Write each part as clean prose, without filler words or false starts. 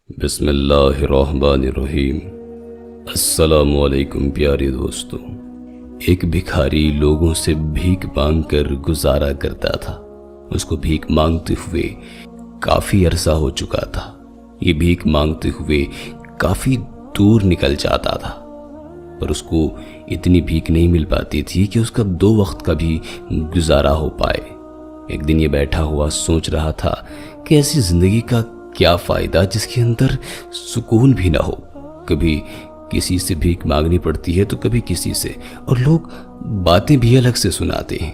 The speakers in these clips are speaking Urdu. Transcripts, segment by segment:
بسم اللہ الرحمن الرحیم۔ السلام علیکم پیارے دوستوں۔ ایک بھکاری لوگوں سے بھیک مانگ کر گزارا کرتا تھا۔ اس کو بھیک مانگتے ہوئے کافی عرصہ ہو چکا تھا۔ یہ بھیک مانگتے ہوئے کافی دور نکل جاتا تھا، پر اس کو اتنی بھیک نہیں مل پاتی تھی کہ اس کا 2 وقت کا بھی گزارا ہو پائے۔ ایک دن یہ بیٹھا ہوا سوچ رہا تھا کہ ایسی زندگی کا کیا فائدہ جس کے اندر سکون بھی نہ ہو۔ کبھی کسی سے بھیک مانگنی پڑتی ہے تو کبھی کسی سے، اور لوگ باتیں بھی الگ سے سناتے ہیں۔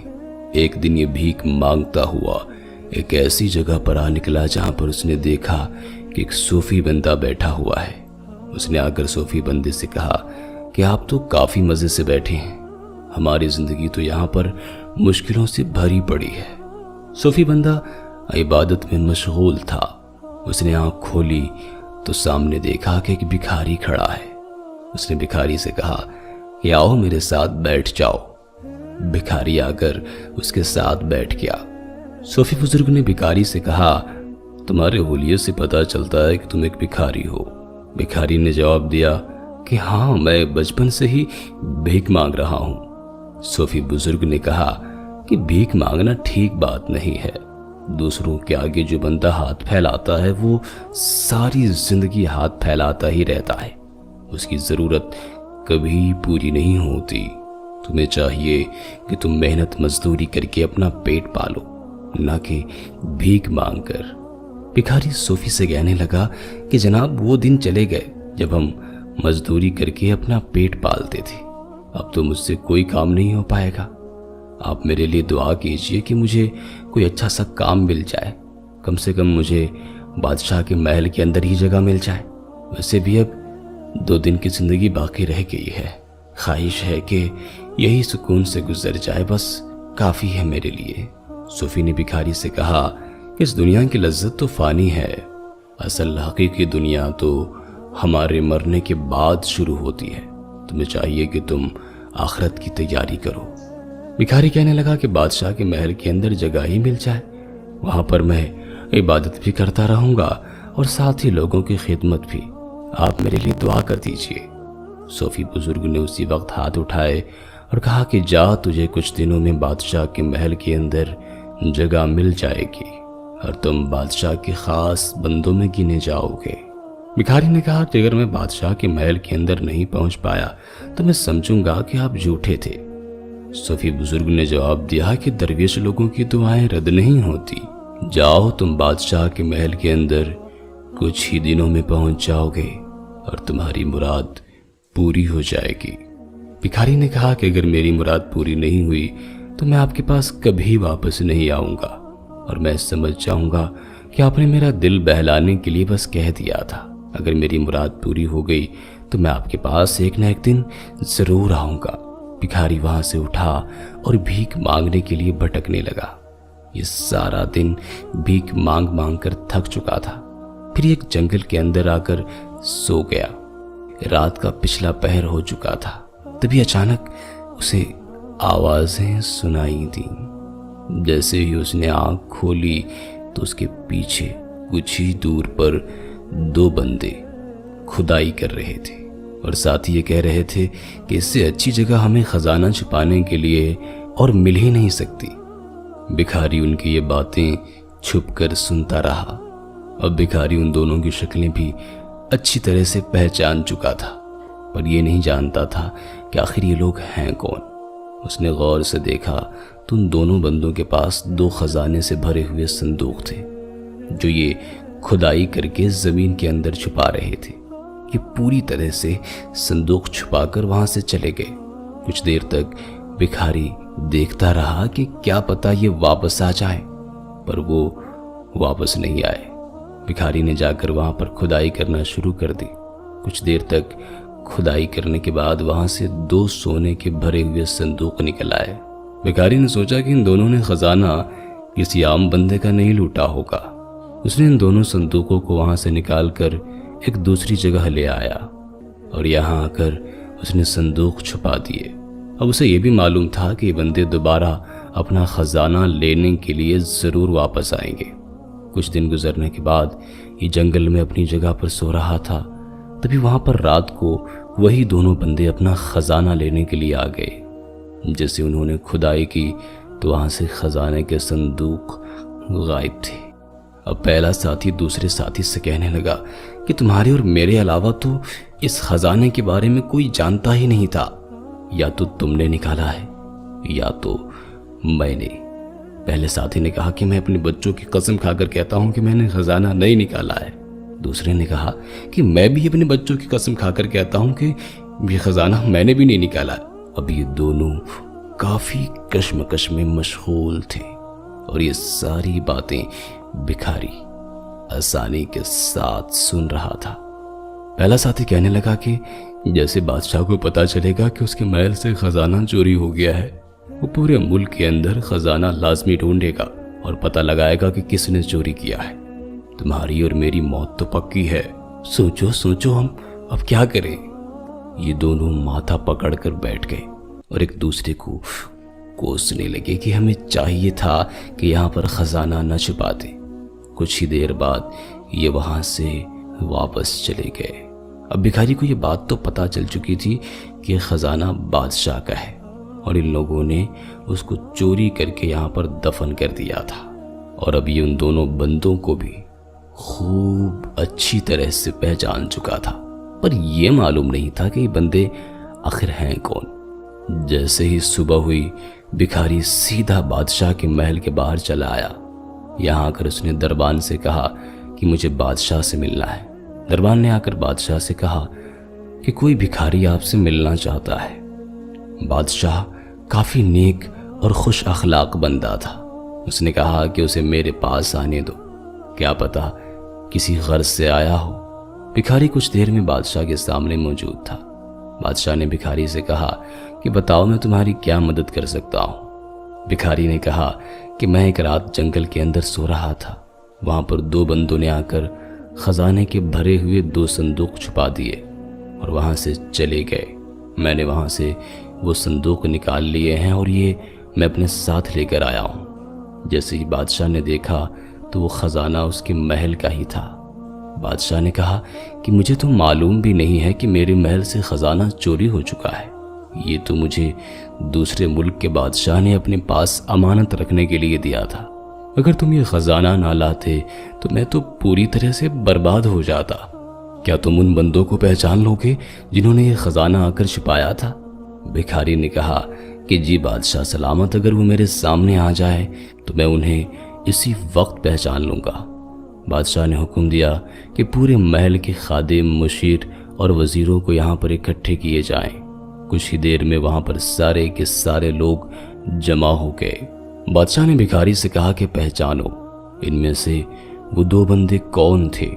ایک دن یہ بھیک مانگتا ہوا ایک ایسی جگہ پر آ نکلا جہاں پر اس نے دیکھا کہ ایک صوفی بندہ بیٹھا ہوا ہے۔ اس نے آ کر صوفی بندے سے کہا کہ آپ تو کافی مزے سے بیٹھے ہیں، ہماری زندگی تو یہاں پر مشکلوں سے بھری پڑی ہے۔ صوفی بندہ عبادت میں مشغول تھا۔ اس نے آنکھ کھولی تو سامنے دیکھا کہ ایک بھکاری کھڑا ہے۔ اس نے بھکاری سے کہا کہ آؤ میرے ساتھ بیٹھ جاؤ۔ بھکاری آ کر اس کے ساتھ بیٹھ گیا۔ صوفی بزرگ نے بھکاری سے کہا، تمہارے حلیے سے پتہ چلتا ہے کہ تم ایک بھکاری ہو۔ بھکاری نے جواب دیا کہ ہاں، میں بچپن سے ہی بھیک مانگ رہا ہوں۔ صوفی بزرگ نے کہا کہ بھیک مانگنا ٹھیک بات نہیں ہے۔ دوسروں کے آگے جو بندہ ہاتھ پھیلاتا ہے وہ ساری زندگی ہاتھ پھیلاتا ہی رہتا ہے، اس کی ضرورت کبھی پوری نہیں ہوتی۔ تمہیں چاہیے کہ تم محنت مزدوری کر کے اپنا پیٹ پالو، نہ کہ بھیک مانگ کر۔ بھکاری صوفی سے کہنے لگا کہ جناب، وہ دن چلے گئے جب ہم مزدوری کر کے اپنا پیٹ پالتے تھے۔ اب تو مجھ سے کوئی کام نہیں ہو پائے گا۔ آپ میرے لیے دعا کیجئے کہ مجھے کوئی اچھا سا کام مل جائے، کم سے کم مجھے بادشاہ کے محل کے اندر ہی جگہ مل جائے۔ ویسے بھی اب 2 دن کی زندگی باقی رہ گئی ہے، خواہش ہے کہ یہی سکون سے گزر جائے، بس کافی ہے میرے لیے۔ صوفی نے بھکاری سے کہا کہ اس دنیا کی لذت تو فانی ہے، اصل حقیقی دنیا تو ہمارے مرنے کے بعد شروع ہوتی ہے۔ تمہیں چاہیے کہ تم آخرت کی تیاری کرو۔ بھکاری کہنے لگا کہ بادشاہ کے محل کے اندر جگہ ہی مل جائے، وہاں پر میں عبادت بھی کرتا رہوں گا اور ساتھ ہی لوگوں کی خدمت بھی۔ آپ میرے لیے دعا کر دیجئے۔ صوفی بزرگ نے اسی وقت ہاتھ اٹھائے اور کہا کہ جا، تجھے کچھ دنوں میں بادشاہ کے محل کے اندر جگہ مل جائے گی اور تم بادشاہ کے خاص بندوں میں گنے جاؤ گے۔ بھکاری نے کہا کہ اگر میں بادشاہ کے محل کے اندر نہیں پہنچ پایا تو میں سمجھوں گا کہ آپ جھوٹے تھے۔ صوفی بزرگ نے جواب دیا کہ درویش لوگوں کی دعائیں رد نہیں ہوتی، جاؤ، تم بادشاہ کے محل کے اندر کچھ ہی دنوں میں پہنچ جاؤ گے اور تمہاری مراد پوری ہو جائے گی۔ بھکاری نے کہا کہ اگر میری مراد پوری نہیں ہوئی تو میں آپ کے پاس کبھی واپس نہیں آؤں گا، اور میں سمجھ جاؤں گا کہ آپ نے میرا دل بہلانے کے لیے بس کہہ دیا تھا۔ اگر میری مراد پوری ہو گئی تو میں آپ کے پاس ایک نہ ایک دن ضرور آؤں گا۔ بھکاری وہاں سے اٹھا اور بھیک مانگنے کے لیے بھٹکنے لگا۔ یہ سارا دن بھیک مانگ مانگ کر تھک چکا تھا۔ پھر ایک جنگل کے اندر آ کر سو گیا۔ رات کا پچھلا پہر ہو چکا تھا، تبھی اچانک اسے آوازیں سنائی دیں۔ جیسے ہی اس نے آنکھ کھولی تو اس کے پیچھے کچھ ہی دور پر 2 بندے کھدائی کر رہے تھے، اور ساتھ ہی یہ کہہ رہے تھے کہ اس سے اچھی جگہ ہمیں خزانہ چھپانے کے لیے اور مل ہی نہیں سکتی۔ بھکاری ان کی یہ باتیں چھپ کر سنتا رہا۔ اب بھکاری ان دونوں کی شکلیں بھی اچھی طرح سے پہچان چکا تھا، پر یہ نہیں جانتا تھا کہ آخر یہ لوگ ہیں کون۔ اس نے غور سے دیکھا تو ان دونوں بندوں کے پاس 2 خزانے سے بھرے ہوئے صندوق تھے، جو یہ کھدائی کر کے زمین کے اندر چھپا رہے تھے۔ یہ پوری طرح سے صندوق چھپا کر وہاں سے چلے گئے۔ کچھ دیر تک بھکاری دیکھتا رہا کہ کیا پتہ یہ واپس آ جائے، پر وہ واپس نہیں آئے۔ بھکاری نے جا کر وہاں پر کھدائی کرنا شروع کر دی۔ کچھ دیر تک کھدائی کرنے کے بعد وہاں سے 2 سونے کے بھرے ہوئے صندوق نکل آئے۔ بھکاری نے سوچا کہ ان دونوں نے خزانہ کسی عام بندے کا نہیں لوٹا ہوگا۔ اس نے ان دونوں صندوقوں کو وہاں سے نکال کر ایک دوسری جگہ لے آیا، اور یہاں آ کر اس نے صندوق چھپا دیے۔ اب اسے یہ بھی معلوم تھا کہ یہ بندے دوبارہ اپنا خزانہ لینے کے لیے ضرور واپس آئیں گے۔ کچھ دن گزرنے کے بعد یہ جنگل میں اپنی جگہ پر سو رہا تھا، تبھی وہاں پر رات کو وہی دونوں بندے اپنا خزانہ لینے کے لیے آ گئے۔ جیسے انہوں نے کھدائی کی تو وہاں سے خزانے کے صندوق غائب تھے۔ اب پہلا ساتھی دوسرے ساتھی سے کہنے لگا کہ تمہارے اور میرے علاوہ تو اس خزانے کے بارے میں کوئی جانتا ہی نہیں تھا، یا تو تم نے نکالا ہے یا تو میں نے۔ پہلے ساتھی نے کہا کہ میں اپنے بچوں کی قسم کھا کر کہتا ہوں کہ میں نے خزانہ نہیں نکالا ہے۔ دوسرے نے کہا کہ میں بھی اپنے بچوں کی قسم کھا کر کہتا ہوں کہ یہ خزانہ میں نے بھی نہیں نکالا۔ اب یہ دونوں کافی کشمکش میں مشغول تھے اور یہ ساری باتیں بھکاری آسانی کے ساتھ سن رہا تھا۔ پہلا ساتھی کہنے لگا کہ جیسے بادشاہ کو پتا چلے گا کہ اس کے محل سے خزانہ چوری ہو گیا ہے، وہ پورے ملک کے اندر خزانہ لازمی ڈھونڈے گا اور پتہ لگائے گا کہ کس نے چوری کیا ہے۔ تمہاری اور میری موت تو پکی ہے، سوچو ہم اب کیا کریں؟ یہ دونوں ماتھا پکڑ کر بیٹھ گئے اور ایک دوسرے کو کوسنے لگے کہ ہمیں چاہیے تھا کہ یہاں پر خزانہ نہ چھپاتے۔ کچھ ہی دیر بعد یہ وہاں سے واپس چلے گئے۔ اب بھکاری کو یہ بات تو پتہ چل چکی تھی کہ خزانہ بادشاہ کا ہے اور ان لوگوں نے اس کو چوری کر کے یہاں پر دفن کر دیا تھا، اور اب یہ ان دونوں بندوں کو بھی خوب اچھی طرح سے پہچان چکا تھا، پر یہ معلوم نہیں تھا کہ یہ بندے آخر ہیں کون۔ جیسے ہی صبح ہوئی، بھکاری سیدھا بادشاہ کے محل کے باہر چلا آیا۔ یہاں آ کر اس نے دربان سے کہا کہ مجھے بادشاہ سے ملنا ہے۔ دربان نے آ کر بادشاہ سے کہا کہ کوئی بھکاری آپ سے ملنا چاہتا ہے۔ بادشاہ کافی نیک اور خوش اخلاق بندہ تھا۔ اس نے کہا کہ اسے میرے پاس آنے دو، کیا پتا کسی غرض سے آیا ہو۔ بھکاری کچھ دیر میں بادشاہ کے سامنے موجود تھا۔ بادشاہ نے بھکاری سے کہا کہ بتاؤ میں تمہاری کیا مدد کر سکتا ہوں۔ بھکاری نے کہا کہ میں ایک رات جنگل کے اندر سو رہا تھا، وہاں پر دو بندوں نے آ کر خزانے کے بھرے ہوئے 2 صندوق چھپا دیے اور وہاں سے چلے گئے۔ میں نے وہاں سے وہ صندوق نکال لیے ہیں اور یہ میں اپنے ساتھ لے کر آیا ہوں۔ جیسے ہی بادشاہ نے دیکھا تو وہ خزانہ اس کے محل کا ہی تھا۔ بادشاہ نے کہا کہ مجھے تو معلوم بھی نہیں ہے کہ میرے محل سے خزانہ چوری ہو چکا ہے، یہ تو مجھے دوسرے ملک کے بادشاہ نے اپنے پاس امانت رکھنے کے لیے دیا تھا۔ اگر تم یہ خزانہ نہ لاتے تو میں تو پوری طرح سے برباد ہو جاتا۔ کیا تم ان بندوں کو پہچان لو گے جنہوں نے یہ خزانہ آ کر چھپایا تھا؟ بھکاری نے کہا کہ جی بادشاہ سلامت، اگر وہ میرے سامنے آ جائے تو میں انہیں اسی وقت پہچان لوں گا۔ بادشاہ نے حکم دیا کہ پورے محل کے خادم، مشیر اور وزیروں کو یہاں پر اکٹھے کیے جائیں۔ کچھ ہی دیر میں وہاں پر سارے کے سارے لوگ جمع ہو گئے۔ بادشاہ نے بھکاری سے کہا کہ پہچانو ان میں سے وہ 2 بندے کون تھے۔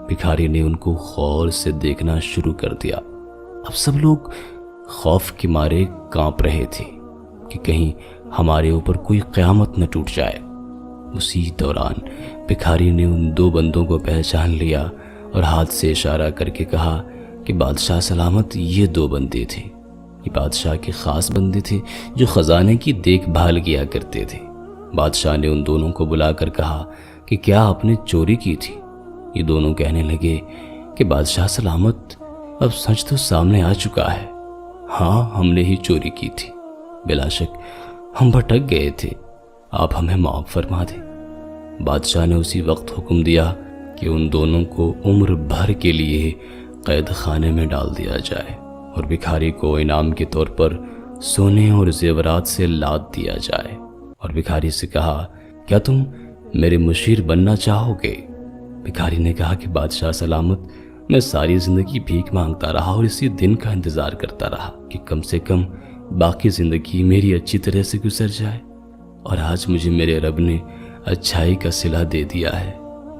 بھکاری نے ان کو غور سے دیکھنا شروع کر دیا۔ اب سب لوگ خوف کے مارے کانپ رہے تھے کہ کہیں ہمارے اوپر کوئی قیامت نہ ٹوٹ جائے۔ اسی دوران بھکاری نے ان 2 بندوں کو پہچان لیا اور ہاتھ سے اشارہ کر کے کہا کہ بادشاہ سلامت، یہ 2 بندے تھے، یہ بادشاہ کے خاص بندے تھے جو خزانے کی دیکھ بھال کیا کرتے تھے۔ بادشاہ نے ان دونوں کو بلا کر کہا کہ کیا آپ نے چوری کی تھی؟ یہ دونوں کہنے لگے کہ بادشاہ سلامت، اب سچ تو سامنے آ چکا ہے، ہاں ہم نے ہی چوری کی تھی، بلا شک ہم بھٹک گئے تھے، آپ ہمیں معاف فرما دیں۔ بادشاہ نے اسی وقت حکم دیا کہ ان دونوں کو عمر بھر کے لیے قید خانے میں ڈال دیا جائے اور بھکاری کو انعام کے طور پر سونے اور زیورات سے لاد دیا جائے۔ اور بھکاری سے کہا کیا تم میرے مشیر بننا چاہو گے؟ بھکاری نے کہا کہ بادشاہ سلامت، میں ساری زندگی بھیک مانگتا رہا اور اسی دن کا انتظار کرتا رہا کہ کم سے کم باقی زندگی میری اچھی طرح سے گزر جائے، اور آج مجھے میرے رب نے اچھائی کا صلہ دے دیا ہے،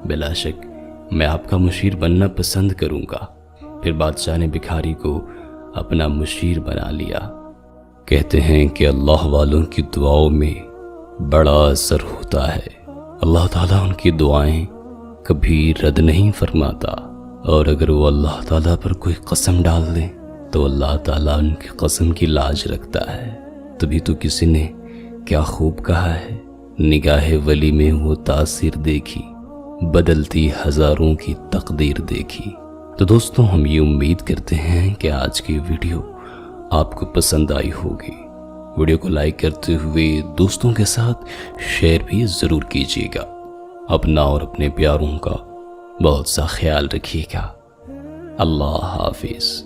بلا شک میں آپ کا مشیر بننا پسند کروں گا۔ پھر بادشاہ نے بھکاری کو اپنا مشیر بنا لیا۔ کہتے ہیں کہ اللہ والوں کی دعاؤں میں بڑا اثر ہوتا ہے، اللہ تعالیٰ ان کی دعائیں کبھی رد نہیں فرماتا، اور اگر وہ اللہ تعالیٰ پر کوئی قسم ڈال دیں تو اللہ تعالیٰ ان کی قسم کی لاج رکھتا ہے۔ تبھی تو کسی نے کیا خوب کہا ہے، نگاہ ولی میں وہ تاثیر دیکھی بدلتی ہزاروں کی تقدیر دیکھی۔ تو دوستوں، ہم یہ امید کرتے ہیں کہ آج کی ویڈیو آپ کو پسند آئی ہوگی۔ ویڈیو کو لائک کرتے ہوئے دوستوں کے ساتھ شیئر بھی ضرور کیجیے گا۔ اپنا اور اپنے پیاروں کا بہت سا خیال رکھیے گا۔ اللہ حافظ۔